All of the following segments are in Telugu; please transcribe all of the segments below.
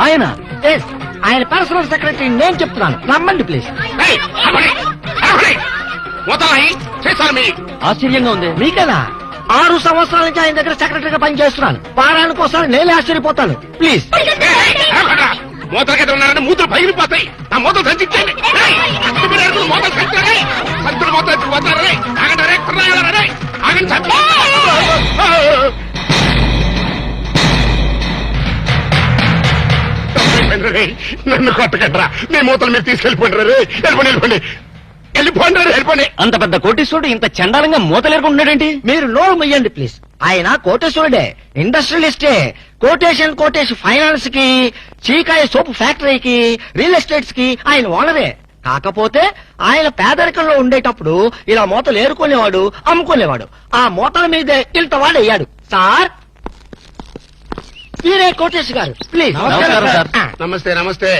ఆయన ఆయన పర్సనల్ సెక్రటరీ నేను చెప్తున్నాను, రమ్మండి ప్లీజ్. ఆశ్చర్యంగా ఉంది. మీకదా 6 సంవత్సరాల నుంచి ఆయన దగ్గర సెక్రటరీగా పనిచేస్తున్నాను. వారానికి ఒకసారి నేనే ఆశ్చర్యపోతాను. ప్లీజ్. మూతలకైతే ఉన్నారని మూతలు పగిలిపోతాయి. ఆ మూతలు సంచిచ్చేయండి. నన్ను కొట్టకట్రా, మీ మూతలు మీరు తీసుకెళ్ళిపోండి. వెళ్ళిపోండి వెళ్ళిపోండి. అంత పెద్ద కోటీశ్వరుడు ఇంత చండాలంగా మూతలేరుకుంటున్నాడేంటి? మీరు నోరు మొయ్యండి ప్లీజ్. ఆయన కోటేశ్వరుడే, ఇండస్ట్రియలిస్టే. కోటేషన్ ఫైనాన్స్ కి, చీకాయ సోపు ఫ్యాక్టరీకి, రియల్ ఎస్టేట్స్ కి ఆయన ఓనరే. కాకపోతే ఆయన పేదరికంలో ఉండేటప్పుడు ఇలా మూతలు ఏరుకునేవాడు, అమ్ముకునేవాడు. ఆ మూతల మీదే ఇంతవాడయ్యాడు. సార్, మీరే కోటేశ్ గారు, ప్లీజ్. నమస్కారం సార్. నమస్తే.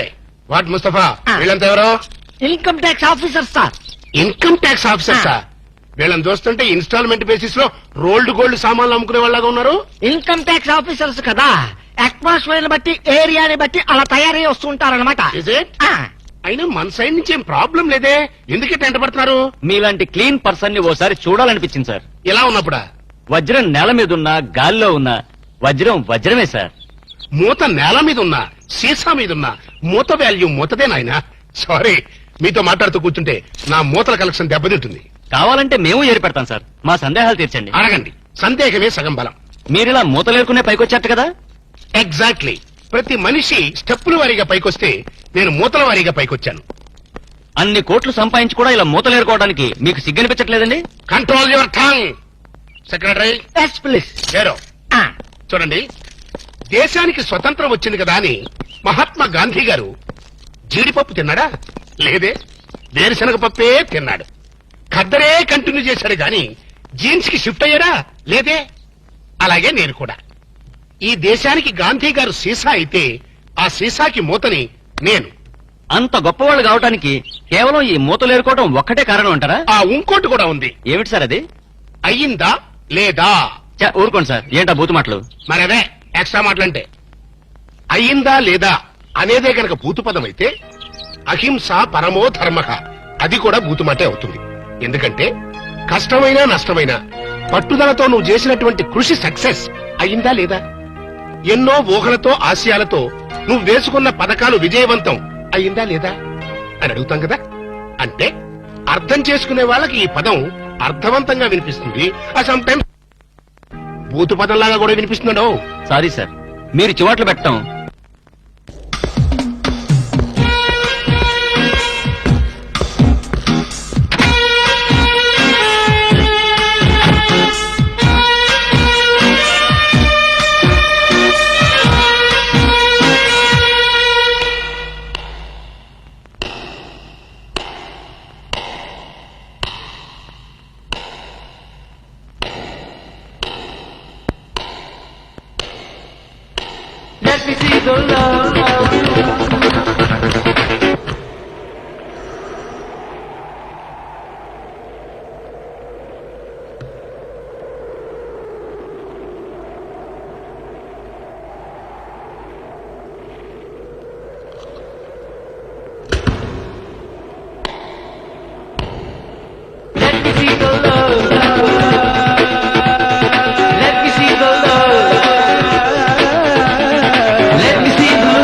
వాట్ ముస్తఫా, వీళ్ళంతా ఎవరో? Income tax officer sir. Income tax officer sir. వీళ్ళని చూస్తుంటే ఇన్స్టాల్మెంట్ బేసిస్ లో రోల్డ్ గోల్డ్ సామాన్లు అమ్ముకునే వాళ్ళగా ఉన్నారు. ఇన్కమ్ ట్యాక్స్ ఆఫీసర్స్ కదా, అట్మాస్ఫియర్ బట్టి, ఏరియాని బట్టి అలా తయారై వస్తుంటారనమాట. అయినా మన సైడ్ నుంచి ఏం ప్రాబ్లం లేదే, ఎందుకే టెంట పడుతున్నారు? మీలాంటి క్లీన్ పర్సన్ ని ఓసారి చూడాలనిపించింది సార్. ఇలా ఉన్నప్పుడా? వజ్రం నేల మీద ఉన్నా, గాల్లో ఉన్నా వజ్రం వజ్రమే సార్. మూత నేల మీద ఉన్నా, సీసా మీద ఉన్నా, మూత వాల్యూ మూతదే నాయనా. సారీ, మీతో మాట్లాడుతూ కూర్చుంటే నా మూతల కలెక్షన్ దెబ్బతింటుంది. కావాలంటే మేము ఏర్పెడతాం సార్, మా సందేహాలు తీర్చండి. అడగండి, సందేహమే సగం బలం. మీరిలా మూతలేరుకునే పైకొచ్చారు కదా. ఎగ్జాక్ట్లీ. ప్రతి మనిషి స్టెప్పుల వారీగా పైకొస్తే నేను మూతల వారీగా పైకొచ్చాను. అన్ని కోట్లు సంపాదించి కూడా ఇలా మూతలేరుకోవడానికి మీకు సిగ్గనిపించట్లేదండి? Control your tongue. Secretary please. చూడండి, దేశానికి స్వతంత్రం వచ్చింది కదా అని మహాత్మా గాంధీ గారు జీడిపప్పు తిన్నాడా? లేదే, వేరుశనగ పప్పే తిన్నాడు. ఖద్దరే కంటిన్యూ చేశాడు గాని జీన్స్ కి షిఫ్ట్ అయ్యాడా? లేదే. అలాగే నేను కూడా. ఈ దేశానికి గాంధీ గారు సీసా అయితే ఆ సీసాకి మూతని నేను. అంత గొప్పవాళ్ళు కావటానికి కేవలం ఈ మూతలేరుకోవడం ఒక్కటే కారణం అంటారా? ఇంకోటి కూడా ఉంది. ఏమిటి సార్ అది? అయ్యిందా లేదా? ఊరుకోండి సార్, ఏంటా బూతు మాటలు? మరదే ఎక్స్ట్రా మాటలంటే. అయ్యిందా లేదా అనేదే గనక భూతుపదం అయితే అహింస పరమో ధర్మః అది కూడా భూతుమాటే అవుతుంది. ఎందుకంటే కష్టమైనా నష్టమైనా పట్టుదలతో నువ్వు చేసినటువంటి కృషి సక్సెస్ అయ్యిందా లేదా? ఎన్నో ఊహలతో ఆశయాలతో నువ్వు వేసుకున్న పథకాలు విజయవంతం అయ్యిందా లేదా అని అడుగుతాం కదా. అంటే అర్థం చేసుకునే వాళ్ళకి ఈ పదం అర్థవంతంగా వినిపిస్తుంది. సమ్ టైమ్స్ భూతు పదంలాగా కూడా వినిపిస్తున్నాడు. సారీ సార్, మీరు చివాట్లు పెట్టడం Let me see the love. Let me see the love. Let me see the love. Let me see the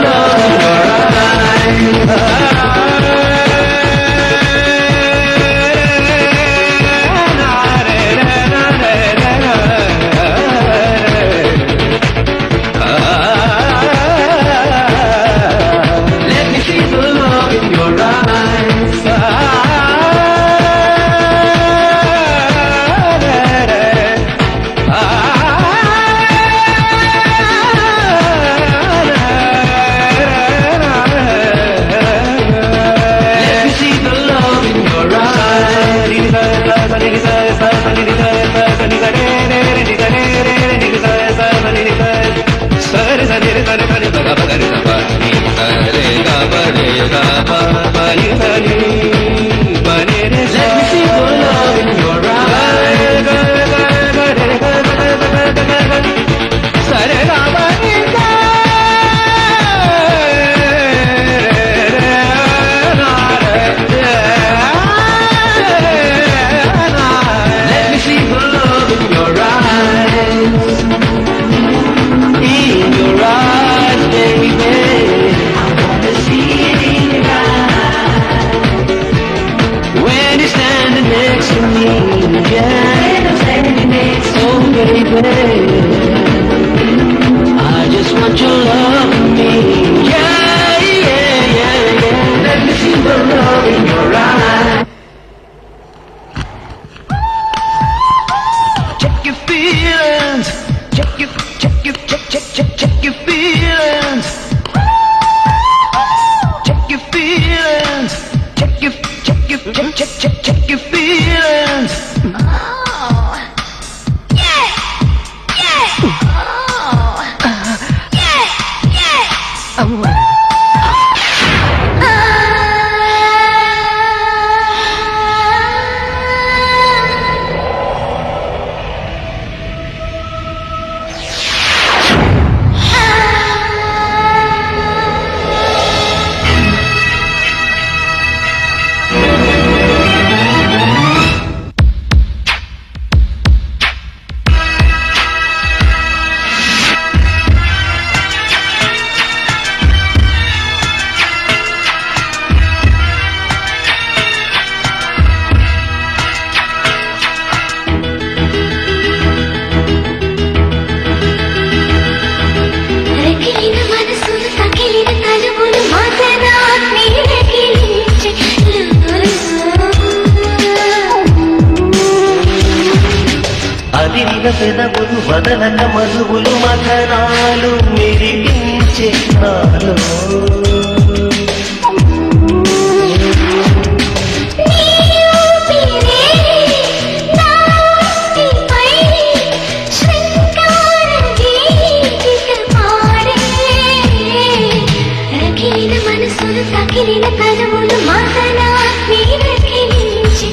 రగిలిన మనసులు తగిలిన తలుపులు మదనాగ్నిరగిలించే అదిరిన పెదవులు వదలక మధువులు మకరాలు మెరిపించే నాలో తగిలిన కలములు మదనాగ్నిరగిలించే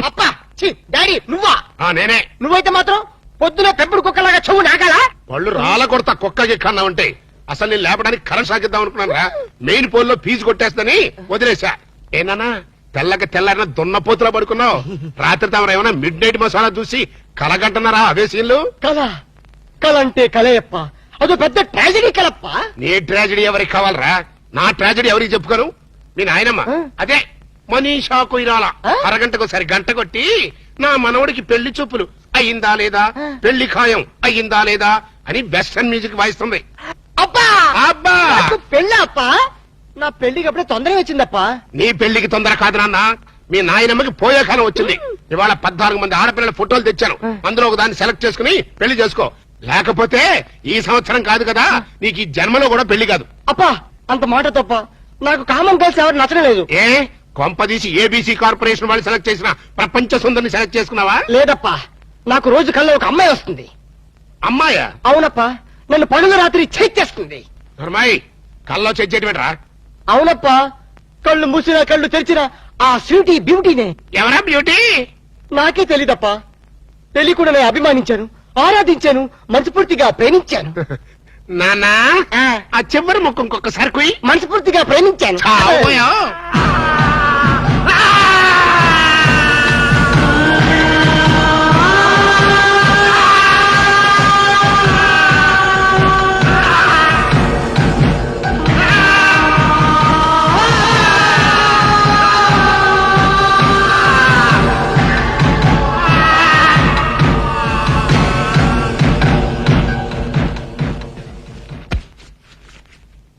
అప్ప డాడీ నువ్వా? నేనే. నువ్వైతే మాత్రం పొద్దున పెంపుడు కుక్కలాగా చెవు నాగాలా? వాళ్ళు రాళ్ళ కొడతా కుక్కకి కన్నా ఉంటే అసలు నేను లేపడానికి కరెంట్ సాగిద్దాం అనుకున్నాను రా. మెయిన్ పోల్ లో ఫీజు కొట్టేస్తని వదిలేసా. ఏనానా తెల్లారిన దున్నపోతులా పడుకున్నావు. రాత్రి తమరు ఏమైనా మిడ్ నైట్ మసాలా చూసి కలగంటున్నారా అవే సీన్లు? కళ కళ అంటే కళయప్ప, అదో పెద్ద ట్రాజడీ కలప్ప. నీ ట్రాజడీ ఎవరికి కావాలరా? నా ట్రాజడీ ఎవరికి చెప్పుకోను? మీ నాయనమ్మ అదే మనీషా కొయిరాల అరగంటకు సరి గంట కొట్టి నా మనవడికి పెళ్లి చూపులు అయ్యిందా లేదా, పెళ్లి ఖాయం అయ్యిందా లేదా అని వెస్టర్న్ మ్యూజిక్ వాయిస్తుంది. అబ్బా అబ్బా పెళ్ళి అప్ప, నా పెళ్లికి అప్పుడే తొందర వచ్చిందప్ప. నీ పెళ్లికి తొందర కాదు నాన్న, మీ నాయనమ్మకి పోయే కాలం వచ్చింది. ఇవాళ 14 మంది ఆడపిల్లల ఫోటోలు తెచ్చాను, అందులో ఒక దాన్ని సెలెక్ట్ చేసుకుని పెళ్లి చేసుకో. లేకపోతే ఈ సంవత్సరం కాదు కదా, నీకు ఈ జన్మలో కూడా పెళ్లి కాదు. అప్ప అంత మాట తప్ప, నాకు కామన్ గర్ల్స్ ఎవరు నచ్చడం లేదు. ఏ కొంపదీసి ఏబీసీ కార్పొరేషన్ వాళ్ళు సెలెక్ట్ చేసిన ప్రపంచ సుందరిని సెలెక్ట్ చేసుకున్నావా? లేదప్ప, నాకు రోజు కల్లో ఒక అమ్మాయి వస్తుంది. అమ్మాయా? అవునప్ప, నన్ను పనుల రాత్రి చేస్తుంది. ధర్మాయి కల్లో చెయ్యటమేట్రా? అవునప్ప, కళ్ళు మూసినా కళ్ళు తెరిచిన ఆ స్వీటీ బ్యూటీనే. ఎవరా బ్యూటీ? నాకే తెలీదప్ప, తెలియకుండా నేను అభిమానించాను, ఆరాధించాను, మనస్ఫూర్తిగా ప్రేమించాను. నానా ఆ చివరి ముఖం ఇంకొకసారి కుయ్. మనస్ఫూర్తిగా ప్రేమించాను. చావోయో.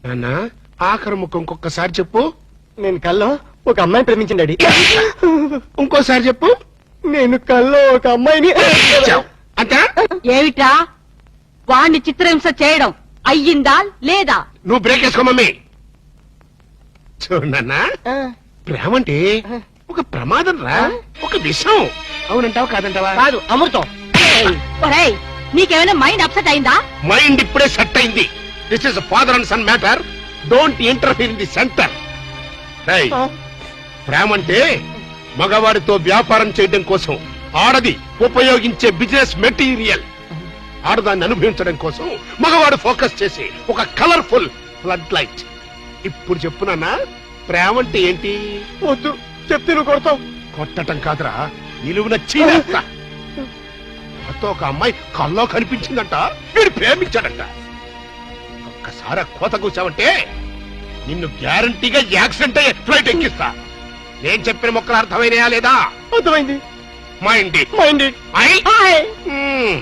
నాన్నా ఆఖరి ముఖం ఇంకొకసారి చెప్పు. నేను కల్లో ఒక అమ్మాయిని ప్రేమించండి. ఇంకోసారి చెప్పు. నేను కల్లో ఒక అమ్మాయిని. అంతే? ఏమిటా వాణ్ణి చిత్రహింస చేయడం అయ్యిందా లేదా? నువ్వు బ్రేక్ వేసుకో మమ్మీ. చూడన్నా, ప్రేమంటే ఒక ప్రమాదం రా, ఒక విషం. అవునంటావా కాదంటావా? కాదు, అమృతం. ఒరేయ్, నీకేమైనా మైండ్ అప్సెట్ అయిందా? మైండ్ ఇప్పుడే సెట్ అయింది. This is father and son matter. Don't interfere in the centre. ప్రేమంటే మగవాడితో వ్యాపారం చేయడం కోసం ఆడది ఉపయోగించే బిజినెస్ మెటీరియల్. ఆడదాన్ని అనుభవించడం కోసం మగవాడు ఫోకస్ చేసి ఒక కలర్ఫుల్ ఫ్లడ్ లైట్. ఇప్పుడు చెప్పునన్నా, ప్రేమంటే ఏంటి? వద్దు చెప్తే నువ్వు కొడతావు. కొట్టటం కాదురా, నిలువున చీనేస్తా. నాతో ఒక అమ్మాయి కల్లో కనిపించిందంట, వీడు ప్రేమించాడంట. ఒక్కసారి కోత కూర్చావంటే నిన్ను గ్యారంటీగా యాక్సిడెంట్ అయ్యే ఫ్లైట్ ఎక్కిస్తా. నేను చెప్పిన మొక్కలు అర్థమైనయా లేదా? అర్థమైంది. మా ఇంటి మా ఇంటి మ్మ్.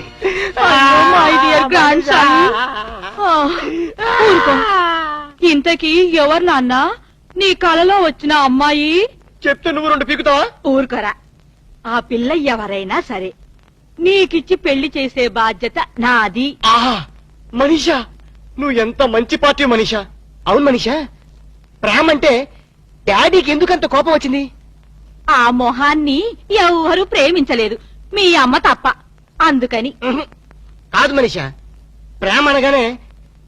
మై డియర్ గ్రాండ్ సన్ ఊరుకో. ఇంతకీ ఎవరు నాన్న నీ కలలో వచ్చిన అమ్మాయి? చెప్తే నువ్వు 2 పీకుతావా? ఊరుకోరా. ఆ పిల్ల ఎవరైనా సరే నీకిచ్చి పెళ్లి చేసే బాధ్యత నాది. ఆహా మనీషా, నువ్వు ఎంత మంచి పార్టీ మనీషా. అవును మనీషా, ప్రేమ అంటే డాడీకి ఎందుకంత కోపం వచ్చింది? ఆ మొహాన్ని ఎవరు ప్రేమించలేదు, మీ అమ్మ తప్ప. అందుకని ఉహు. కాదు మనీషా, ప్రేమ అనగానే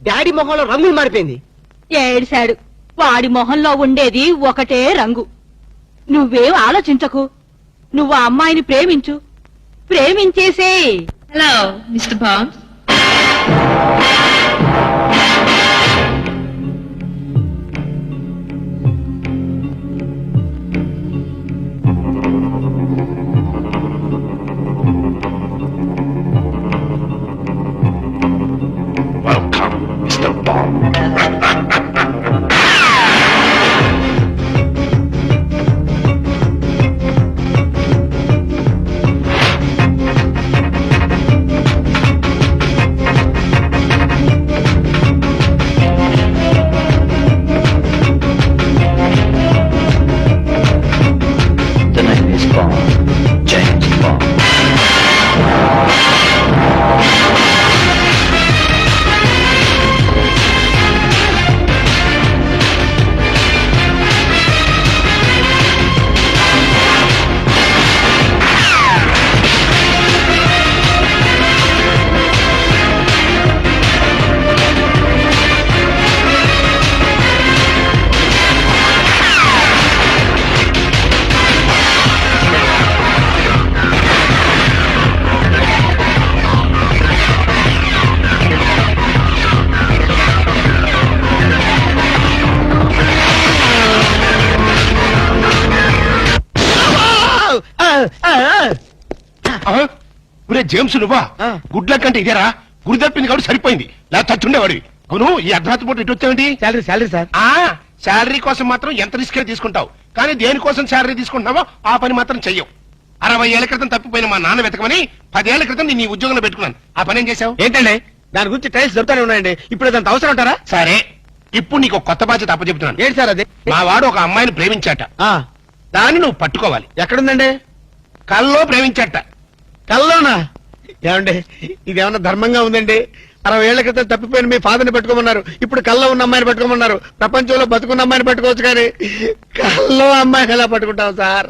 డాడీ మొహంలో రంగులు మారిపోయింది. ఏడిశాడు. వాడి మొహంలో ఉండేది ఒకటే రంగు. నువ్వేం ఆలోచించకు. నువ్వు ఆ అమ్మాయిని ప్రేమించు, ప్రేమించేసే. Hello, Mr. Bombs. Welcome, Mr. Bomb. The name is Bond. James Bond. ఒరే జేమ్స్ నువ్వా? గుడ్ల కంటే ఇదేరా, గురి తప్పింది కాబట్టి సరిపోయింది, లేదా చచ్చుండేవాడివి. అవును, ఈ అర్ధరాత్రి పూట ఇటు వచ్చావేంటి? Salary sir. శాలరీ కోసం మాత్రం ఎంత రిస్క్ తీసుకుంటావు, కానీ దేనికోసం శాలరీ తీసుకుంటున్నావో ఆ పని మాత్రం చెయ్యవు. 60 ఏళ్ల క్రితం తప్పిపోయిన మా నాన్న వెతకమని 10 ఏళ్ల క్రితం నేను ఈ ఉద్యోగంలో పెట్టుకున్నాను. ఆ పని ఏం చేశావు? ఏంటండి దాని గురించి టైల్స్ దొరుకుతానే ఉన్నాయండి. ఇప్పుడు అంత అవసరం అంటారా? సరే, ఇప్పుడు నీకు ఒక కొత్త బాధ్యత అప్పచెప్తున్నాను. ఏంటి సార్ అది? మా వాడు ఒక అమ్మాయిని ప్రేమించాట, దాన్ని నువ్వు పట్టుకోవాలి. ఎక్కడుందండి? కల్లో ప్రేమించాట. కల్లోనా? ఏమండి ఇదేమన్నా ధర్మంగా ఉందండి? 60 ఏళ్ల క్రితం తప్పిపోయిన మీ ఫాదర్ని పెట్టుకోమన్నారు, ఇప్పుడు కల్లో ఉన్న అమ్మాయిని పెట్టుకోమన్నారు. ప్రపంచంలో బతుకున్న అమ్మాయిని పెట్టుకోవచ్చు, కానీ కల్లో అమ్మాయిని ఎలా పట్టుకుంటాం సార్?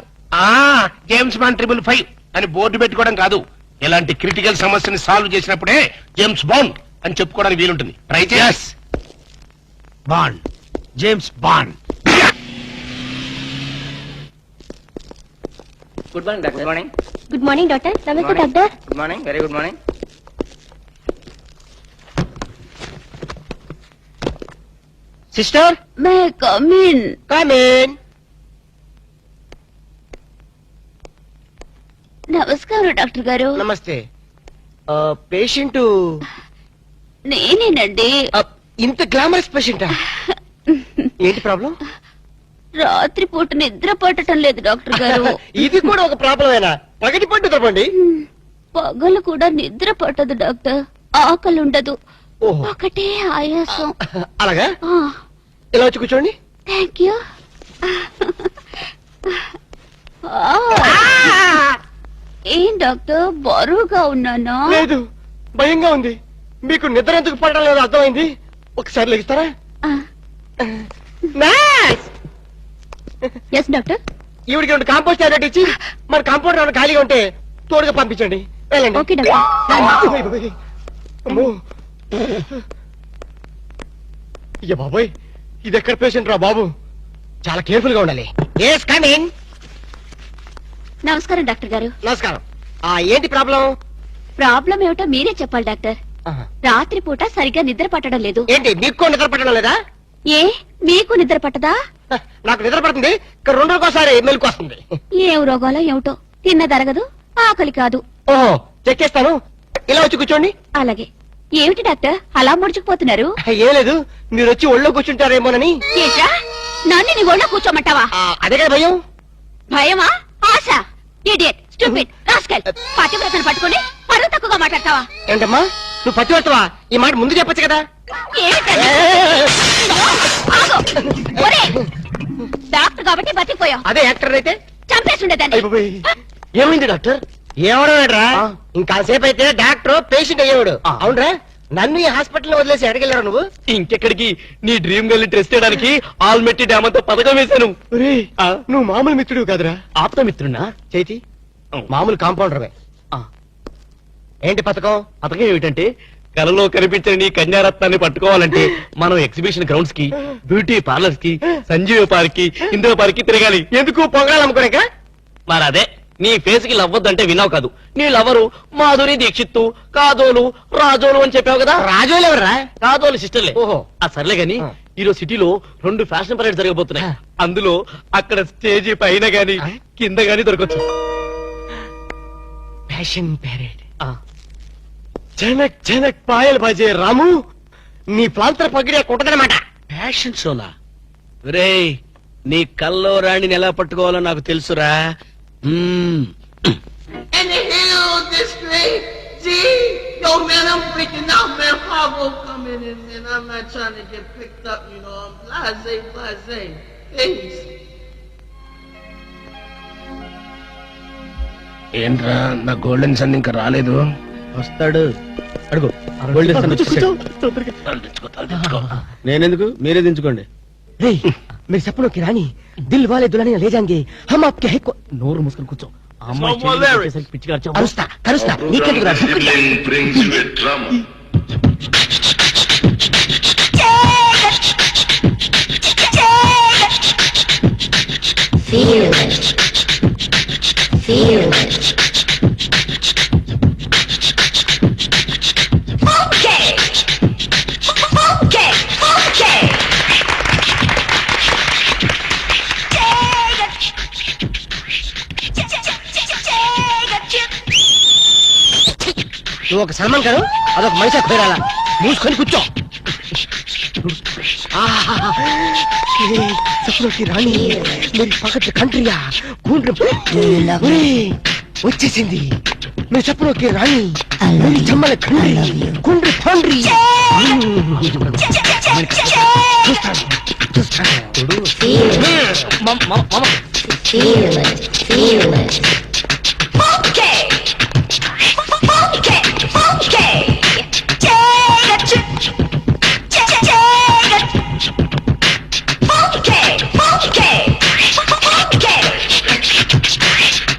జేమ్స్ బాండ్ 555 అని బోర్డు పెట్టుకోవడం కాదు, ఇలాంటి క్రిటికల్ సమస్యని సాల్వ్ చేసినప్పుడే జేమ్స్ బాండ్ అని చెప్పుకోవడానికి వీలుంటుంది. ట్రై చేస్. Bond, James Bond. Good morning doctor. Good morning. Good morning doctor. నమస్తే doctor. Good morning, very good morning. Sister may come in. Come in. నమస్కారం డాక్టర్ గారు. నమస్తే. పేషెంట్ నేనేనండి. ఇంత గ్లామరస్ పేషెంటా? ఏంటి ప్రాబ్లం? రాత్రి పూట నిద్ర పట్టడం లేదు డాక్టర్ గారు. ఇది కూడా ఒక ప్రాబ్లమేనా? పగటి పట్టు తప్పండి. పగలు కూడా నిద్ర పట్టదు డాక్టర్. ఆకలి ఉండదు, ఓహో, ఒకటే ఆయాసం. అలాగా? ఇలా వచ్చి కూర్చోండి. Thank you. ఏం డాక్టర్ బరువుగా ఉన్నానా? లేదు, భయంగా ఉంది. మీకు నిద్ర ఎందుకు పడడం లేదో అర్థమైంది. ఒకసారి లెగిస్తారా? Yes doctor. ఈవిడికి 2 కాంపోస్ట్ టాబ్లెట్ ఇచ్చి మన కాంపౌండ్ ఏమైనా ఖాళీగా ఉంటే తోడుగా పంపించండి. వెళ్ళండి. Okay doctor. అమ్మో. అయ్య బాబోయ్, ఇది ఎక్కడ పేషెంట్ రా బాబు? చాలా కేర్ఫుల్ గా ఉండాలి. Yes coming. నమస్కారం డాక్టర్ గారు. నమస్కారం. ఏంటి ప్రాబ్లం? ప్రాబ్లం ఏమిటో మీరే చెప్పాలి డాక్టర్. రాత్రి పూట సరిగ్గా నిద్ర పట్టడం లేదు. ఏంటి మీకు నిద్ర పట్టడం లేదా? ఏ మీకు నిద్ర పట్టదా? నాకు నిద్ర పడుతుంది, 2 రోజుకోసారి మెలకు వస్తుంది. ఏం రోగాలో ఏమిటో, తిన్నదరగదు, ఆకలి కాదు. ఓహో, చెక్కేస్తాను. ఇలా వచ్చి కూర్చోండి. అలాగే. ఏమిటి డాక్టర్ అలా ముడుచుకుపోతున్నారు? ఏం లేదు, మీరు వచ్చి ఒళ్ళో కూర్చుంటారేమోనని. ఏట్రా నన్ను నీ ఒళ్ళో కూర్చోమంటావా? అదే కదా భయం. భయమా? ఆశ? ఇడియట్. స్టూపిడ్ రాస్కల్ పతివ్రతను పట్టుకొని పరువు తక్కువగా మాట్లాడతావా? ఏంటమ్మా నువ్వు పతివర్తవా? ఈ మాట ముందు చెప్పొచ్చు కదా. ఏమిటది? ఆగు. ఒరేయ్, డాక్టర్ కాబట్టి బతికిపోయావు. అదే యాక్టర్ అయితే చంపేసి ఉండేదాన్ని. ఏమైంది డాక్టర్? ఏమడరా ఇంకాసేపు అయితే డాక్టర్ పేషెంట్ అయ్యేవాడు. అవునరా, నన్ను ఈ హాస్పిటల్ వదిలేసి ఎడగెళ్ళరా నువ్వు? ఇంకెక్కడికి నీ డ్రీమ్ గర్ల్ టెస్ట్ చేయడానికి ఆల్మెట్టి డ్యామ్ అంతా పథకం వేశాను. నువ్వు మామూలు మిత్రుడు కాదురా, ఆప్తమిత్రున్నా. చేతి మామూలు కాంపౌండర్వే. ఏంటి పథకం? పథకం ఏమిటంటే కలలో కనిపించిన నీ కన్యారత్నాన్ని పట్టుకోవాలంటే మనం ఎగ్జిబిషన్ గ్రౌండ్స్ కి, బ్యూటీ పార్లర్స్ కి, సంజీవ పార్క్ కి, ఇందిరా పార్క్ కి తిరగాలి. ఎందుకు పొగడాలనుకోలేక? మరి అదే నీ ఫేస్ కి లవ్వద్దంటే విన్నావు కాదు. నీ లవరు మాధురి దీక్షిత్తు, కాదోలు, రాజోలు అని చెప్పావు కదా. రాజోలు ఎవరా? కాదోలు సిస్టర్లే. ఓహో. ఆ సర్లే గాని ఈరోజు సిటీలో 2 ఫ్యాషన్ పరేడ్ జరగబోతున్నాయి. అందులో అక్కడ స్టేజీ పైన గాని కింద గాని దొరకచ్చు. Fashion parade. జనక్ జనక్ పాయల్ బాజే రాము, నీ ప్రాంతర పగిడే కుట్టదనమాట. ఫ్యాషన్ షోనా? రేయ్, నీ కల్లో రాణిని ఎలా పట్టుకోవాలో నాకు తెలుసురా. And the hell this thing, G. Yo, man, I'm freaking out, man. Fargo coming in, man. I'm not trying to get picked up, you know. I'm blase. Please. ఏంట్రా నా గోల్డెన్ సన్ ఇంకా రాలేదు? వస్తాడు. అడుగు. నేనెందుకు, మీరే దించుకోండి. మీరు చెప్పలోకి రాని దిల్ వాలే దుల్హనియా లే జాంగే హమ్ ఆప్కే హై కో. నోరు మూసుకొని కూర్చో. ఆ అమ్మాయి చేసేసరికి పిచ్చిగా అరిచావు. కరుస్తా నీకెందుకు రా? నువ్వు ఒక సల్మాన్ గారు, అదొక మనిషి ఖోరాలా. మూసుకొని కూర్చో. సప్నోకి రాణి మీరు పక్కన కంట్రీయా వచ్చేసింది. మీరు సప్నోకి రాణి మీరు చమ్మల కండ్రి కుండ్రి పండ్రి.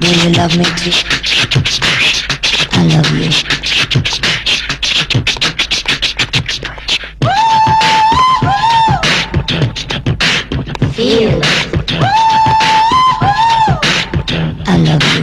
Will you love me too? I love you. Feel it. I love you.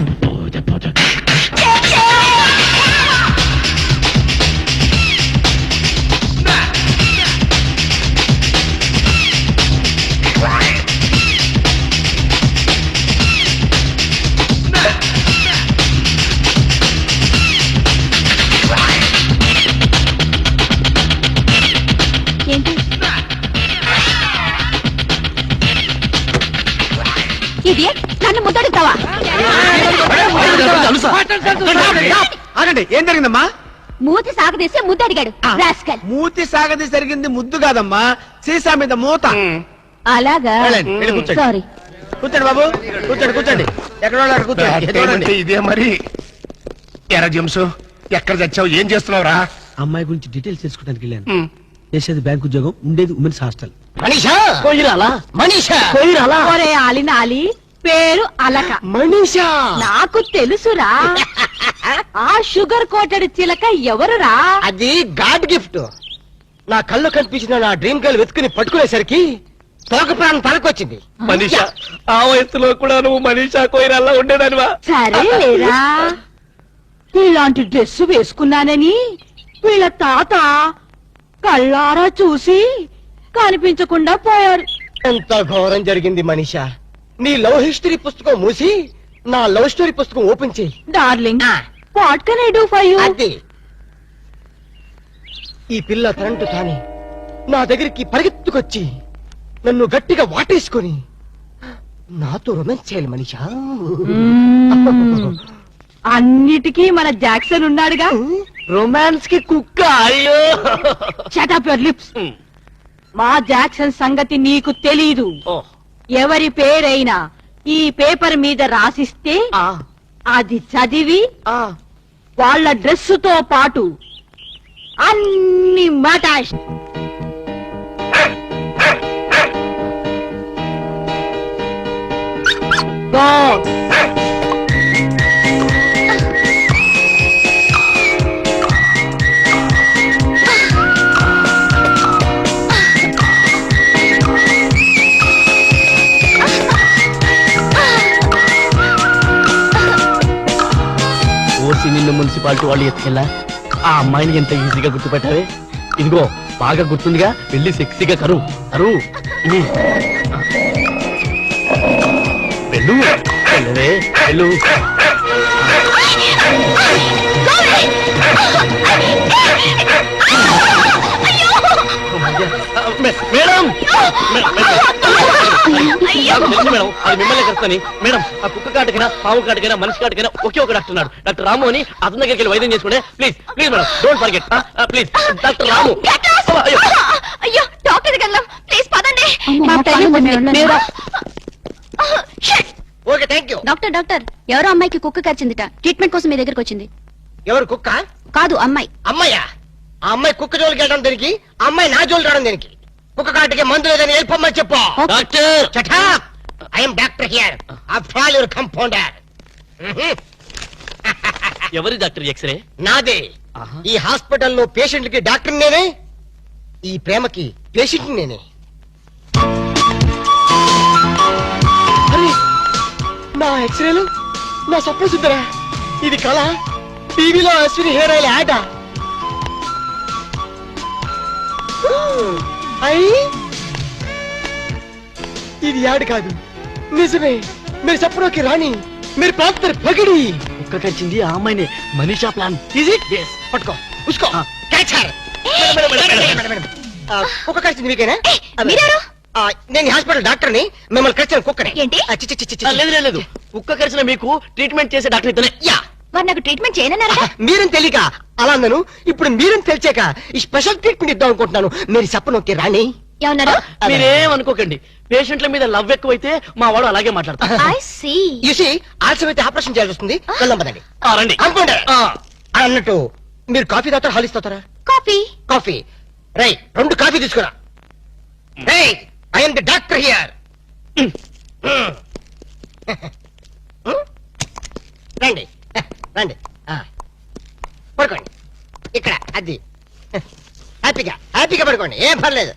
Idiot, నన్ను ముద్దడుగుతావా? ఆగండి, ఏం జరిగిందమ్మా? మూతి సాగదీసి ముద్దడిగాడు రాస్కల్. మూతి సాగది జరిగింది ముద్దు కాదమ్మా, సీసా మీద మూత. అలాగా? వెళ్ళండి, వెళ్ళి కూర్చోండి. సారీ. కూర్చోండి బాబు, కూర్చోండి. ఎక్కడ కూర్చోండి. ఇదే మరి. ఎరా జంసు, ఎక్కడ చచ్చావు? ఏం చేస్తున్నావురా? అమ్మాయి గురించి డీటెయిల్స్ తెలుసుకోవడానికి వెళ్ళాను. చేసేది బ్యాంక్ ఉద్యోగం, ఉండేది ఉమెన్స్ హాస్టల్. మనీషా ఒరే ఆలినాలి, పేరు అలక. మనీషా నాకు తెలుసురా. ఆ షుగర్ కోటెడ్ చిలక ఎవరురా? అది గాడ్ గిఫ్ట్. నా కళ్ళు కనిపించిన నా డ్రీమ్ గర్ల్ వెతుకుని పట్టుకునేసరికి తోక ప్రాణం తలకొచ్చింది. మనీషా, ఆ వయసులో కూడా నువ్వు మనీషా కోయిరాల్లా ఉండేదానివా? సరే లేరా, ఇలాంటి డ్రెస్ వేసుకున్నానని వీళ్ళ తాత కళ్ళారా చూసి కనిపించకుండా పోయారు. ఎంత ఘోరం జరిగింది మనీషా. నీ లవ్ హిస్టరీ పుస్తకం మూసి నా లవ్ స్టోరీ పుస్తకం ఓపెన్ చేయి. Darling, what can I do for you? అది ఈ పిల్ల తనంటు తానే నా దగ్గరికి పరిగెత్తుకొచ్చి నన్ను గట్టిగా వాటేసుకొని నాతో రొమాన్స్ చేయాలి మనీషా. అన్నిటికీ మన జాక్సన్ ఉన్నాడుగా. రొమాన్స్ కి కుక్క అయ్యో షట్ అప్ యువర్ లిప్స్. మా జాక్సన్ సంగతి నీకు తెలీదు. ఓ, ఎవరి పేరైనా ఈ పేపర్ మీద రాసిస్తే ఆ, అది చదివి ఆ. వాళ్ళ డ్రెస్సుతో పాటు అన్ని మటాష్. Go. ఓసి నిన్ను మున్సిపాలిటీ వాళ్ళు ఎత్తుకెళ్ళా ఆ అమ్మాయిని ఎంత ఈజీగా గుర్తుపెట్టావే. ఇదిగో బాగా గుర్తుందిగా, వెళ్ళి సెక్సీగా కరువు కరువు. వెళ్ళు వెళ్ళవే వెళ్ళు. మేడం మేడం అది మిమ్మల్ని కలుస్తాని. మేడం ఆ కుక్క కాటకైనా పావు కాటకైనా మనిషి కాటకైనా ఒకే ఒక డాక్టర్ ఉన్నాడు, డాక్టర్ రాము అని. అతని దగ్గరికి వెళ్ళి వైద్యం చేసుకుంటే please please madam don't forget please. Doctor Ramu. అయ్యో అయ్యో డాక్టర్ దగ్గర వెళ్దాం. ప్లీజ్ పదండి. Okay thank you. Doctor doctor ఎవరో అమ్మాయికి కుక్క కరిచిందిట. ట్రీట్మెంట్ కోసం మీ దగ్గరకు వచ్చింది. ఎవరు కుక్క? కాదు అమ్మాయి. అమ్మాయ్యా? ఆ అమ్మాయి కుక్క జోలికి వెళ్ళడం దేనికి? ఆ అమ్మాయి నా జోలికి రావడం దేనికి? కుక్క కాటికి మందు లేదని వెళ్ళిపోమ్మని చెప్పు. Doctor I'm doctor here. After all your compounder. ఎవరి డాక్టర్ ఎక్స్రే? నాదే. ఈ హాస్పిటల్లో పేషెంట్లకి డాక్టర్ నేనే, ఈ ప్రేమకి పేషెంట్ నేనే. అరే నా ఎక్స్రేలు నా స్వప్న సుందరా, ఇది కళ. టీవీలో అశ్విని హెయిర్ ఆయిల్ యాడ్. ఇది యాడ్ కాదు, నిజమే. మీరు సప్నోకి రాణి, మీరు ప్రాంతర్ పగిడి. కుక్క కరిచింది ఆ అమ్మాయిని. Manisha plan is it? పట్టుకో ఉసుకో క్యాచ్ హర్. కుక్క కరిచింది మీకేనా? మీరెవరు? నేను ఈ హాస్పిటల్ డాక్టర్ని. మిమ్మల్ని కరిచిన కుక్కనే. ఏంటి? చి, చి, చి, చి, చి. లేదు లేదు, లేదు కుక్క కరిచిన మీకు ట్రీట్మెంట్ చేసే డాక్టర్ ఇతనే. యా, వారు నాకు ట్రీట్మెంట్ చేయనన్నారా? మీరని తెలియక అలా అన్నాను. ఇప్పుడు మీరని తెలిసాక ఈ స్పెషల్ ట్రీట్మెంట్ ఇద్దాం అనుకుంటున్నాను. మీరు సప్పనొక్కి రాణి. ఏమన్నారు? మీరేమనుకోకండి, పేషెంట్ల మీద లవ్ ఎక్కువైతే మా వాడు అలాగే మాట్లాడతారు. I see. యూసి ఆలస్యం అయితే ఆపరేషన్ చేయాల్సి వస్తుంది. వెళ్దాం పదండి. రండి. అనుకోండి. అన్నట్టు మీరు కాఫీ తాతారా హాలిస్ తాతారా? కాఫీ. కాఫీ రై 2 కాఫీ తీసుకురా. రై ఐఎమ్ ది డాక్టర్ హియర్. రండి రండి. పడుకోండి ఇక్కడ. అది హ్యాపీగా హ్యాపీగా పడుకోండి, ఏం పర్లేదు.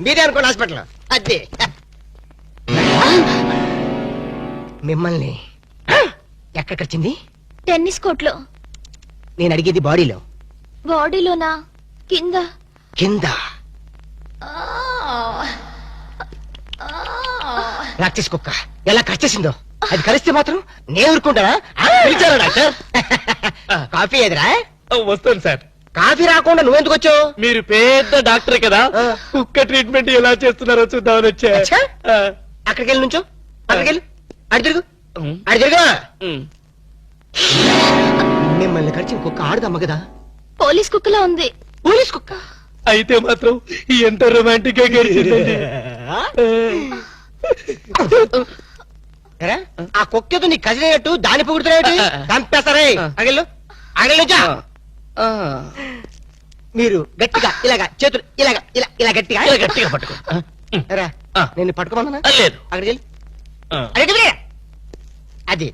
మీరే అనుకోండి హాస్పిటల్. అది మిమ్మల్ని ఎక్కడికి వచ్చింది? టెన్నిస్ కోర్ట్లో. నేను అడిగేది బాడీలో. బాడీలోనా? కింద. కింద ప్రాక్టీస్ కుక్క ఎలా కరిచేసిందో. అది కలిస్తే మాత్రం నేను ఊరుకుంటానా? పిలిచారా డాక్టర్? కాఫీ ఎదురా? వస్తాను సార్. కాఫీ రాకుండా నువ్వెందుకు వచ్చావు? మీరు పెద్ద డాక్టర్ కదా, కుక్క ట్రీట్మెంట్ ఎలా చేస్తున్నారో చూద్దామని వచ్చా. అచ్చా? అక్కడికి వెళ్ళి నుంచో. అక్కడికి వెళ్ళి అడి తిరుగు. అడి తిరుగు. మిమ్మల్ని కరిచిన కుక్క ఆడదమ్మ కదా? పోలీస్ కుక్కలా ఉంది. పోలీస్ కుక్క అయితే మాత్రం ఎంత రొమాంటిక్ గా గడిచిందండి. ఏరా, ఆ కుక్కతో నీ కజినట్టు దాని పొగుడుతున్నాయి. చంపేస్తారే. అగలు అగలు. మీరు గట్టిగా ఇలాగా చేతులు ఇలాగా ఇలా ఇలా గట్టిగా ఇలా గట్టిగా పట్టుకో. ఏరా, నేను పట్టుకోమన్నా? లేదు. అక్కడికి వెళ్ళి అక్కడికి వెళ్ళి. అది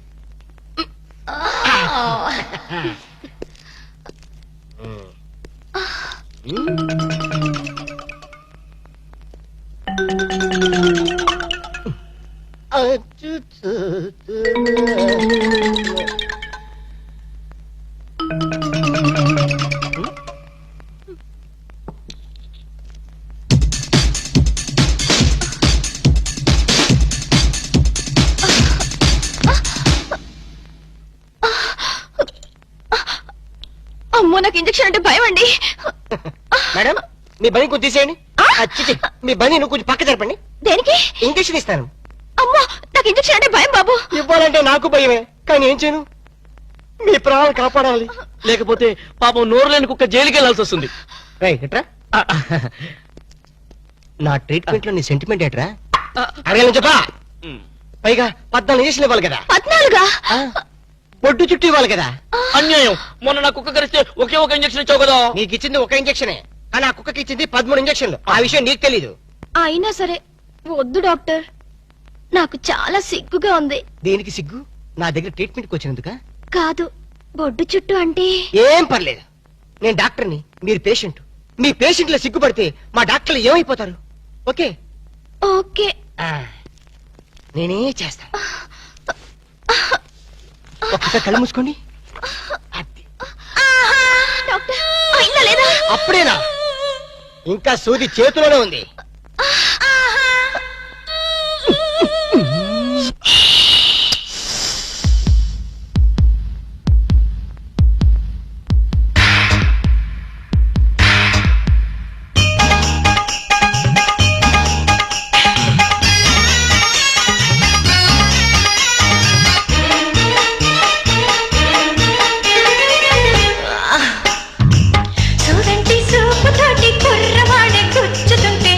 అమ్మో నాకు ఇంజెక్షన్ అంటే భయం అండి. మేడం మీ బని కొంచెం తీసేయండి. చిచి, మీ బని నువ్వు కొంచెం పక్క జరపండి. దేనికి? ఇంజక్షన్ ఇస్తాను. అమ్మో నాకు ఇంజెక్షన్ అంటే భయం బాబు. ఇవ్వాలంటే నాకు భయమే, కానీ ఏం చేయను? మీ ప్రాణాలు కాపాడాలి. లేకపోతే పాపం నోరు లేని కుక్క జైలుకి వెళ్లాల్సి వస్తుంది. రేయ్, ఇట్రా. నా ట్రీట్మెంట్ లో నీ సెంటిమెంట్ ఏట్రా? అడగాలని చెప్పా. పైగా 14 ఇంజక్షన్లు ఇవ్వాలి కదా, 14గా? పొట్టు చుట్టూ ఇవ్వాలి కదా. అన్యాయం. మొన్న నా కుక్క కరిస్తే ఒకే ఒక ఇంజక్షన్ ఇచ్చావు కదా. నీకు ఇచ్చింది ఒక ఇంజక్షనే, కానీ ఆ కుక్కకి ఇచ్చింది 13 ఇంజక్షన్లు. ఆ విషయం నీకు తెలీదు. అయినా సరే వద్దు డాక్టర్, నాకు చాలా సిగ్గుగా ఉంది. దేనికి సిగ్గు? నా దగ్గర ట్రీట్మెంట్ కి వచ్చినందుక? కాదు, బొడ్డు చుట్టూ అంటే. ఏం పర్లేదు, నేను డాక్టర్ని, మీరు పేషెంట్. మీ పేషెంట్లు సిగ్గుపడితే మా డాక్టర్లు ఏమైపోతారు? Okay okay. నేనే చేస్తాను. ఒక్కసారి కళ్ళు మూసుకోండి. అది. డాక్టర్ అయిందా లేదా? అప్పుడేనా? ఇంకా సూది చేతిలోనే ఉంది. చూడండి సూపు తోటి కుర్రవాడే గుచ్చుతుంటే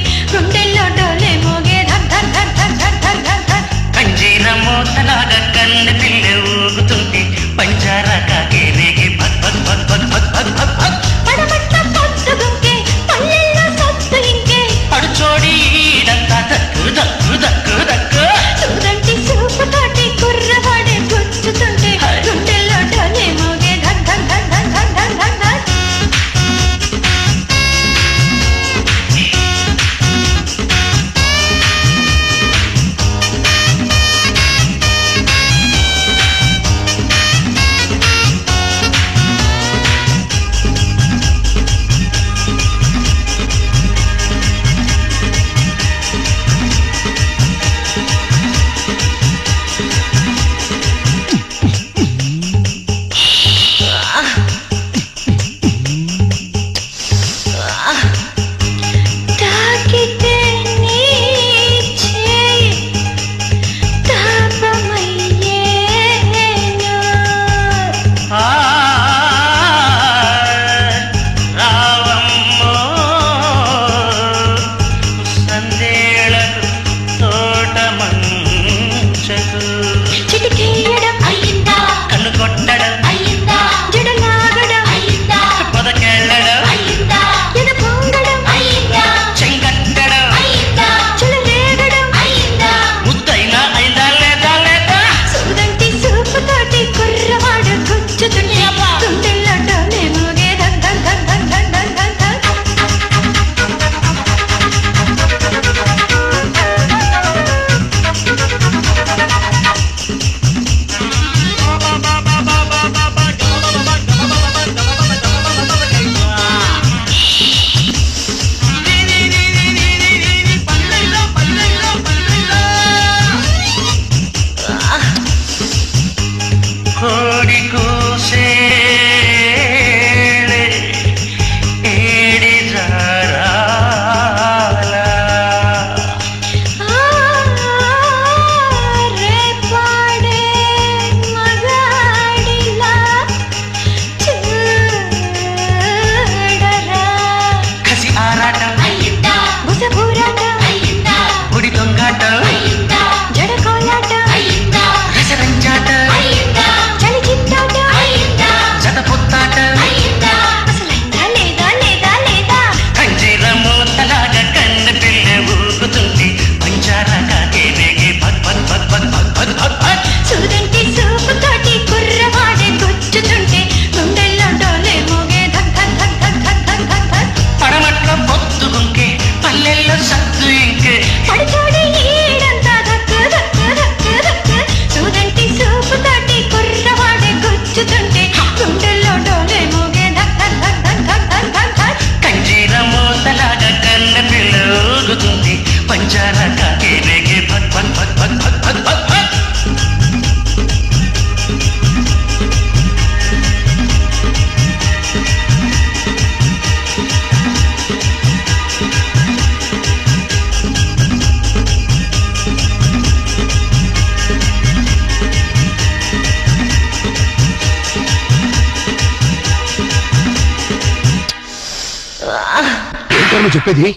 ఏమిటో నువ్వు చెప్పేది?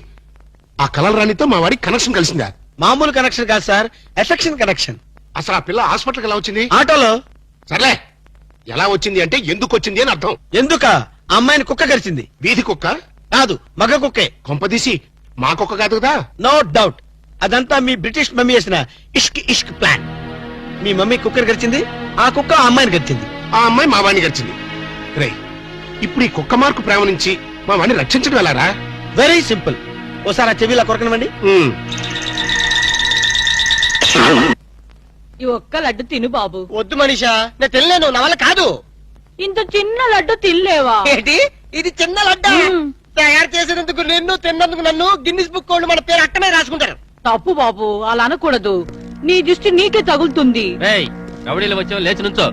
ఆ కలల రాణితో మా వాడికి కనెక్షన్ కలిసిందా? మామూలు కనెక్షన్ కాదు సార్, ఎఫెక్షన్ కనెక్షన్. అసలు ఆ పిల్ల హాస్పిటల్కి ఎలా వచ్చింది? ఆటోలో. సర్లే, ఎలా వచ్చింది అంటే ఎందుకు వచ్చింది అని అర్థం. ఎందుక? ఆ అమ్మాయిని కుక్క కరిచింది. వీధి కుక్క కాదు, మగ కుక్కే. కొంపదీసి మా కుక్క కాదు కదా? నో డౌట్, అదంతా మీ బ్రిటిష్ మమ్మీ చేసిన ఇష్క్ ఇష్క్ ప్లాన్. మీ మమ్మీ కుక్కర్ గడిచింది, ఆ కుక్క ఆ అమ్మాయిని గడిచింది. ఆ అమ్మాయి మా వాడిని గడిచింది. రై, ఇప్పుడు ఈ కుక్క మార్కు ప్రేమ నుంచి మా వాడిని రక్షించడం ఎలారా? Very simple. ఓసారి ఆ చెవిలా కొరకనివ్వండి. ఈ ఒక్క లడ్డు తిను బాబు. వద్దు మనీషా, నేను తినలేను, నా వల్ల కాదు. ఇంత చిన్న లడ్డు తినలేవా? ఏంటి ఇది చిన్న లడ్డ? తయారు చేసినందుకు నిన్ను, తిన్నందుకు నన్ను గిన్నిస్ బుక్ వాళ్ళు మన పేరు అట్టమే రాసుకుంటారు. తప్పు బాబు, అలా అనకూడదు. నీ దృష్టి నీకే తగులుతుంది. రౌడీలు వచ్చావు, లేచి నుంచో.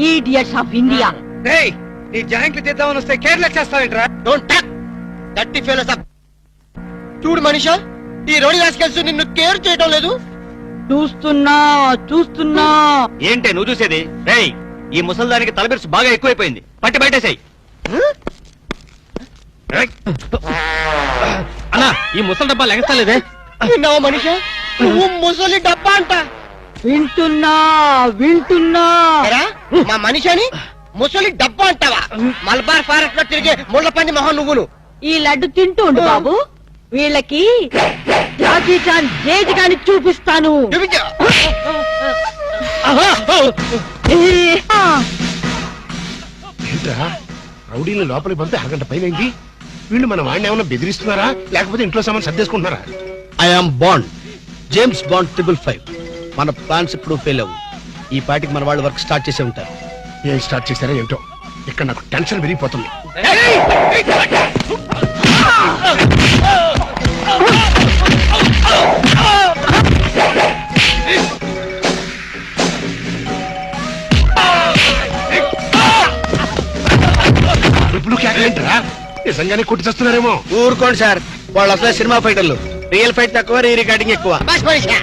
Idiots of India. నీ జాయింట్లు చేద్దామని వస్తే కేర్లెస్ చేస్తావేంట్రా? డోంట్ టచ్ దట్టి ఫెలోస్ అప్. చూడు మనీషా, ఈ రోడి రాసుకెళ్తూ నిన్ను కేర్ చేయడం లేదు. చూస్తున్నా చూస్తున్నా. ఏంటే నువ్వు చూసేది? రేయ్, ఈ ముసల్దానికి తలబిరుసు బాగా ఎక్కువైపోయింది, పట్టి బయటేసాయి. అన్నా, ఈ ముసలి డబ్బా లెగస్తలేదే. విన్నావా మనీషా, నువ్వు ముసలి డబ్బా అంట. వింటున్నా వింటున్నా. ఎరా, మా మనిషిని ముసలి డబ్బా అంటావా? మలబార్ ఫారెస్ట్ లో తిరిగే ముళ్ళ పంది మొహం నువ్వును. ఈ లడ్డు తింటూ ఉండు బాబు, వీళ్ళకి జాకీ చాన్ జేజ్ గాని చూపిస్తాను. చూపించు. ఏంట్రా, రౌడీలు లోపలికి పంపి అరగంట పైనైంది. వీళ్ళు మన వాడిని ఏమైనా బెదిరిస్తున్నారా, లేకపోతే ఇంట్లో సామాన్ సర్దేసుకుంటున్నారా? I am Bond, James Bond 555. మన ప్లాన్స్ ఇప్పుడు ఫెయిల్ అవ్వు. ఈ పాటికి మన వాళ్ళు వర్క్ స్టార్ట్ చేసే ఉంటారు. ఏం స్టార్ట్ చేశారో ఏమిటో, ఇక్కడ నాకు టెన్షన్ విరిగిపోతుంది. ఇప్పుడు కేకలేంటరా? నిజంగానే కొట్టి చేస్తున్నారేమో. ఊరుకోండి సార్, వాళ్ళు అసలే సినిమా ఫైటర్లు. రియల్ ఫైట్ తక్కువ, రీ రికార్డింగ్ ఎక్కువ. బస్ మనీషా.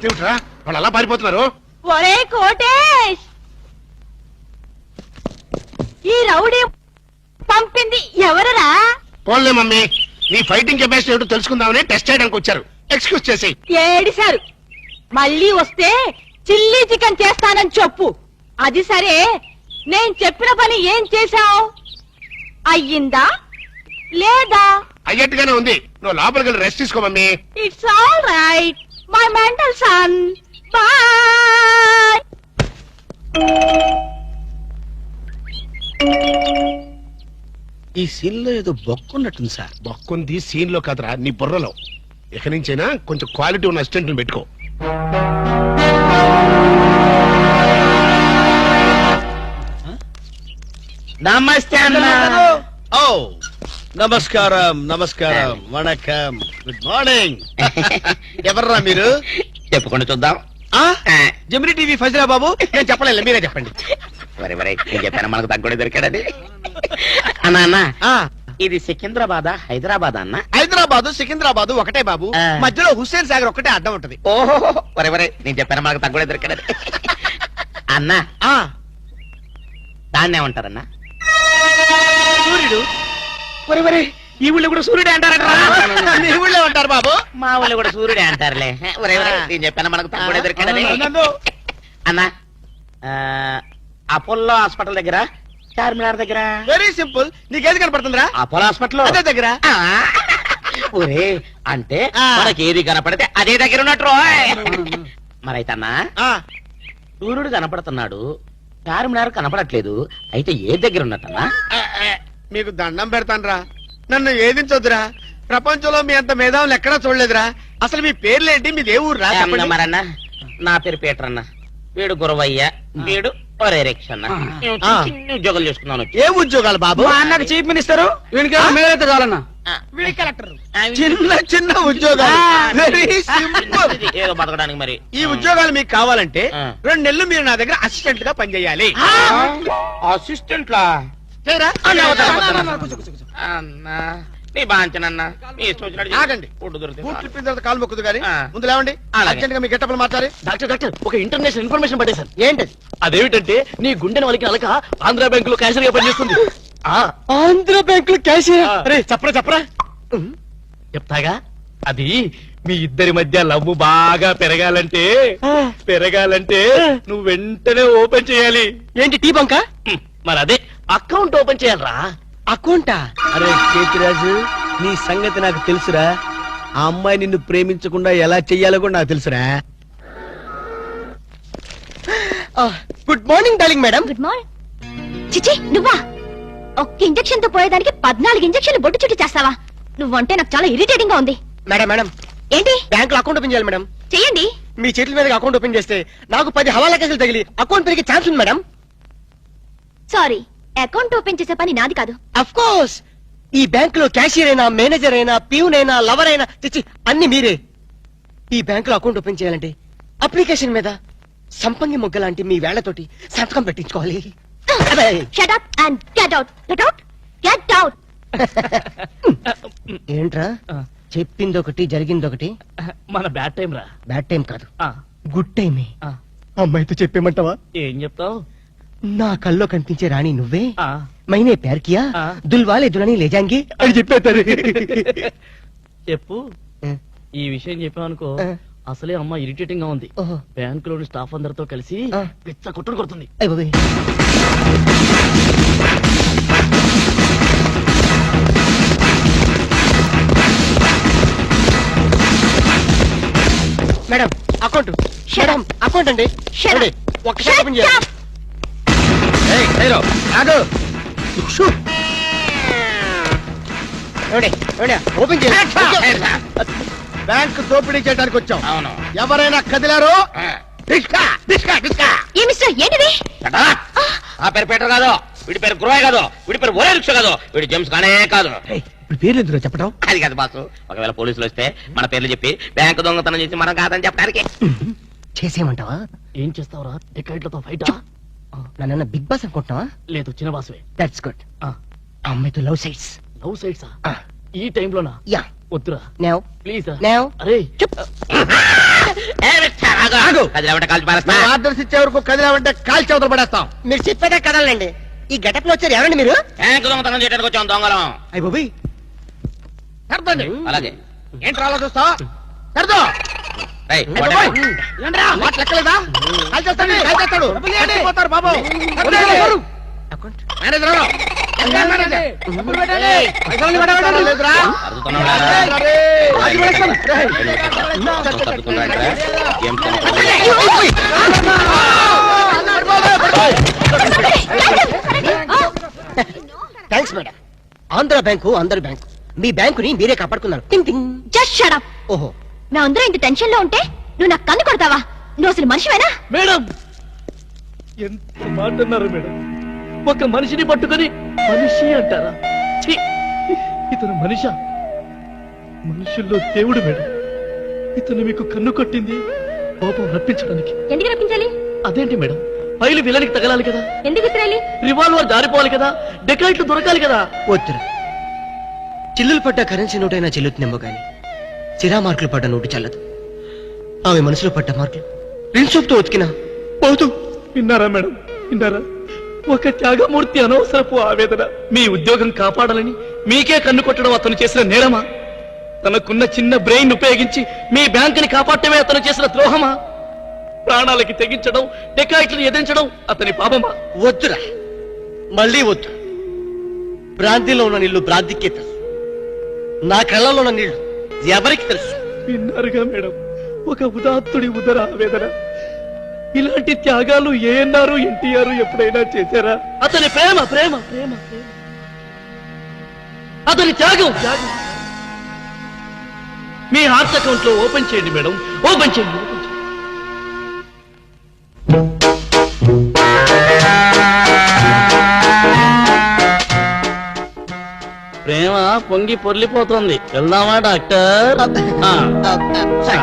ఏమిట్రా వాళ్ళు అలా పారిపోతున్నారు? ఒరే కోటేష్, ఈ రౌడీ పంపింది ఎవరరా? పోన్లే మమ్మీ, నీ ఫైటింగ్ కెపాసిటీ ఏమిటో తెలుసుకుందామని టెస్ట్ చేయడానికి వచ్చారు. ఎక్స్క్యూజ్ చేసి. ఏడిశారు. మళ్ళీ వస్తే చిల్లీ చికెన్ చేస్తానని చెప్పు. అది సరే, నేను చెప్పిన పని ఏం చేశావు? అయ్యిందా లేదా? అయ్యట్టుగానే ఉంది. నువ్వు లోపలికి వెళ్ళి రెస్ట్ తీసుకో mummy. It's all right my mental son. Bye. ఈ సీన్ లో ఏదో బొక్కున్నట్టుంది సార్. బొక్కుంది సీన్ లో కాదురా, నీ బుర్రలో. ఇక నుంచైనా కొంచెం క్వాలిటీ ఉన్న అసిస్టెంట్ పెట్టుకో. నమస్తే అన్న. ఓ నమస్కారం, నమస్కారం, వణకం, గుడ్ మార్నింగ్. ఎవర్రా మీరు? చెప్పుకుంటూ చూద్దాం. జమిని టీవీ ఫజరా బాబు. నేను చెప్పలేదు, మీరే చెప్పండి. వరే వరే, నేను చెప్పాను మనకు తగ్గుడే దొరికాడని. అన్నా అన్న, ఇది సికింద్రాబాద్ హైదరాబాద్ అన్న? హైదరాబాదు సికింద్రాబాదు ఒకటే బాబు, మధ్యలో హుస్సేన్ సాగర్ ఒకటే అడ్డం ఉంటది. ఓహో, వరే వరే, నేను చెప్పాను మనకు తగ్గుడే దొరికాడని. అన్నా, దాన్ని ఏమంటారన్నా? సూర్యుడు. వరే వరే, ఈ ఊళ్ళో కూడా సూర్యుడే అంటారట. మీ ఊళ్ళో ఉంటారు బాబు. మా ఊళ్ళో కూడా సూర్యుడే అంటారులే. వరే వరే, నేను చెప్పాను మనకు తగ్గుడే దొరికాడని. అన్నా, అపోలో హాస్పిటల్ దగ్గర, చార్మినార్ దగ్గర. వెరీ సింపుల్, నీకేది కనపడుతుందిరా? అపోలో హాస్పిటల్ అదే దగ్గర. ఒరే అంటే ఆ. మనకి ఏది కనపడితే అదే దగ్గర ఉన్నట్టు రోయ్. మరైతన్నా ఆ, సూర్యుడు కనపడుతున్నాడు చార్మినార్ కనపడట్లేదు అయితే ఏ దగ్గర ఉన్నట్టన్నా మీకు దండం పెడతానురా, నన్ను ఏదించొద్దురా. ప్రపంచంలో మీ అంత మేధావులు ఎక్కడా చూడలేదురా. అసలు మీ పేర్లేంటి, మీది ఏ ఊరు రా? చెప్పండి. మరన్నా నా పేరు పీటర్ అన్న, వీడు గురవయ్య, వీడు ఒరే రిక్ష అన్న. మేము ఆ. చిన్న ఉద్యోగాలు చేసుకున్నాను. ఏ ఉద్యోగాలు బాబు? అన్నకు చీఫ్ మినిస్టర్ మేమైతే చాలన్నా. చిన్న చిన్న ఉద్యోగాలు. Very simple. ఏదో బతకడానికి మరి ఈ ఉద్యోగాలు మీకు కావాలంటే ఆ. 2 నెలలు మీరు నా దగ్గర అసిస్టెంట్ గా పనిచేయాలి. అసిస్టెంట్ లా చేయరా? అన్నా నీ బాంచనన్నా నీ ఇష్టం వచ్చినట్టు చేయి. ఆగండి. ఫుడ్ దొరుకుతుంది. బూట్లు ఇప్పిన తర్వాత కాలు మొక్కుదు కానీ ఆ. ముందు లేవండి. అలాగే. అర్జెంట్ గా మీ గెట్టపలు మార్చాలి. డాక్టర్ ఒక ఇంటర్నేషనల్ ఇన్ఫర్మేషన్ పట్టేశాను. ఏంటది? అదేమిటంటే నీ గుండెని వాళ్ళకి అలక ఆంధ్ర బ్యాంక్ లో క్యాషియర్ గా పనిచేస్తుంది. ఆ, ఆంధ్ర బ్యాంక్ లో క్యాషియర్. ఆ. అరే చెప్పరా. చెప్తాగా. అది మీ ఇద్దరి మధ్య లవ్ బాగా పెరగాలంటే నువ్వు వెంటనే ఓపెన్ చేయాలి. ఏంటి టీ బంక? మరి అదే అకౌంట్ ఓపెన్ చేయాలరా. అకౌంటా? అరే కేతిరాజు, నీ సంగతి నాకు తెలుసురా. ఆ అమ్మాయి నిన్ను ప్రేమించకుండా ఎలా చెయ్యాలో కూడా నాకు తెలుసురా. Good morning darling madam. Good morning. చిచి నువ్వా? ఒక్క ఇంజెక్షన్ తో పోయేదానికి 14 ఇంజెక్షన్లు బొట్టు చుట్టూ చేస్తావా? నువ్వంటే నాకు చాలా ఇరిటేటింగ్ గా ఉంది. మేడం ఏంటి బ్యాంక్ లో అకౌంట్ ఓపెన్ చేయాలి మేడం. చెయ్యండి. మీ చేతుల మీద అకౌంట్ ఓపెన్ చేస్తే నాకు 10 హవాలా కేసులు తగిలి అకౌంట్ పెరిగే ఛాన్స్ ఉంది మేడం. సారీ, అకౌంట్ ఓపెన్ చేసే పని నాది కాదు. అఫ్ కోర్స్ ఈ బ్యాంక్ లో క్యాషియర్ అయినా, మేనేజర్ అయినా, ప్యూన్ అయినా, లవర్ అయినా, చిచ్చి అన్ని మీరే. ఈ బ్యాంక్ లో అకౌంట్ ఓపెన్ చేయాలంటే అప్లికేషన్ మీద సంపంగి మొగ్గ లాంటి మీ వేళ్లతోటి సంతకం పెట్టించుకోవాలి. అదే. Shut up and get out. Get out. Get out. ఏంట్రా చెప్పింది ఒకటి జరిగింది ఒకటి? మన బ్యాడ్ టైం రా. బ్యాడ్ టైం కాదు, ఆ, గుడ్ టైమే. ఆ. అమ్మాయితో చెప్పేమంటావా? ఏం చెప్తావు? నా కల్లో కనిపించే రాణి నువ్వే, ఆ, మైనే ప్యార్ కియా, ఆ. దుల్వాలే దులని లేజాంగి అని చెప్పేస్తారు. చెప్పు. ఈ విషయం చెప్పావనుకో ఆ. అసలే అమ్మ ఇరిటేటింగ్ గా ఉంది. ఓహో. బ్యాంక్ లోని స్టాఫ్ అందరితో కలిసి ఆ. పిచ్చ కొట్టుడు కొడుతుంది. అయ్ బాబోయ్. Madam account. Shut madam account అండి. Shut up. ఏమండి, ఒక్కసారి ఓపెన్ Shut చేయాలి. up. ఏయ్, హీరో, ఆగు. షూ. ఏమండి, ఏమండి, ఓపెన్ చేయాలి. బ్యాంక్ దోపిడీ చేయడానికి వచ్చాం. అవును. ఎవరైనా కదిలారో డిస్కా డిస్కా డిస్కా. ఏ మిస్టర్ ఏంటిది? చటా! ఆ పేరు పీటర్ కాదు, వీడి పేరు గురవయ్య కాదు, వీడి పేరు ఒరే రిక్ష కాదు, వీడి జేమ్స్ కానే కాదు. ఇప్పుడు పేర్లు ఎందుకు చెప్పడం? అది కాదు బాసు, ఒకవేళ పోలీసులు వస్తే మన పేర్లు చెప్పి బ్యాంకు దొంగతనం చేసి మనం కాదని చెప్పడానికి. చేసేయమంటావా? ఏం చేస్తావురా? డెకాయిట్లతో ఫైట్? నన్ను బిగ్ బాస్ అనుకుంటున్నావా? లేదు, చిన్న బాసువే. That's good. అమ్మాయితో లవ్ సైడ్స్. లవ్ సైడ్సా? ఈ టైంలోనా? యా. వద్దురా నౌ ప్లీజ్. నౌ. అరే ఏ రిక్ష, ఆగు. ఆగు. కదిలేమంటే కాల్చి పారేస్తా. ఆర్డర్స్ ఇచ్చే వరకు కదిలామంటే కాల్ చవతలు పడేస్తాం. మీరు చెప్పేదే కదలండి. ఈ గెటప్ లో వచ్చారు ఎవరండి మీరు? బ్యాంకు దొంగతనం చేయడానికి వచ్చాం దొంగలం. అయ్య బాబోయ్. సర్దండి. అలాగే ఏంట్రా అలా చూస్తా? సర్దో. రేయ్, అయ్య వాడే. బాబోయ్. ఏంట్రా మాట లెక్కలేదా? కాల్ చేస్తాడు, కాల్ చేస్తాడు. పోతారు బాబు. సర్దండి. మేనేజర్ ఎవరు? ఎక్కడ మేనేజర్? ఏయ్, పైసలు పెట్టాలి లేదురా? సర్దుతున్నావురా? అరే, అది పడేస్తాం. రేయ్. సర్దుతున్నాడురా? జేమ్స్ దొంగతనం. Thanks madam. ఆంధ్ర బ్యాంకు అందరి బ్యాంకు. మీ బ్యాంకుని మీరే కాపాడుకున్నారు. టింగ్ టింగ్. Just shut up. ఓహో. మేమందరం ఇంత టెన్షన్ లో ఉంటే నువ్వు నాకు కన్ను కొడతావా? నువ్వు అసలు మనిషివేనా? మేడం, ఎంత మాట అన్నారు మేడం. ఒక మనిషిని పట్టుకొని మనిషి అంటారా? ఛీ! ఇతను మనిషా? మనుషుల్లో దేవుడు మేడం. ఇతను మీకు కన్ను కొట్టింది కోపం రప్పించడానికి. ఎందుకు రప్పించాలి? అదేంటి మేడం, ఫైలు విలనికి తగలాలి కదా, ఎందుకు ఇస్రాయలి? రివాల్వర్ జారిపోవాలి కదా, డెకాయిట్లు దొరకాలి కదా. వద్దురా. చిల్లులు పడ్డ కరెన్సీ నోటైనా చెల్లుతుందేమో గాని సిరా మార్కులు పడ్డ నోటు చల్లదు. ఆమె మనసులో పడ్డ మార్కులు రిన్సోప్తో ఉతికినా పోతూ. విన్నారా మేడం, విన్నారా? ఒక త్యాగమూర్తి అనవసరపు ఆవేదన. మీ ఉద్యోగం కాపాడాలని మీకే కన్ను కొట్టడం అతను చేసిన నేరమా? తనకున్న చిన్న బ్రెయిన్ ఉపయోగించి మీ బ్యాంకుని కాపాడటమే అతను చేసిన ద్రోహమా? ప్రాణాలకి తెగించడం, డెకాయిట్లను ఎదిరించడం అతని పాపమా? వద్దురా, మళ్ళీ వద్దు. భ్రాంతిలో ఉన్న నిల్లు భ్రాంతికే తెలుసు. నా కళ్ళలో ఉన్న నీళ్లు ఎవరికి తెలుసు? విన్నారుగా మేడం, ఒక ఉదాత్తుడి ఉదర ఆవేదన. ఇలాంటి త్యాగాలు ఏఎన్ఆర్ ఎన్టీఆర్ ఎప్పుడైనా చేశారా? అతని ప్రేమ ప్రేమ ప్రేమ ప్రేమ, అతని త్యాగం త్యాగం. మీ హార్ట్ అకౌంట్ లో ఓపెన్ చేయండి మేడం, ఓపెన్ చేయండి, ఓపెన్ చేయండి. ప్రేమ పొంగి పొర్లిపోతుంది. వెళ్దామా డాక్టర్? సరే.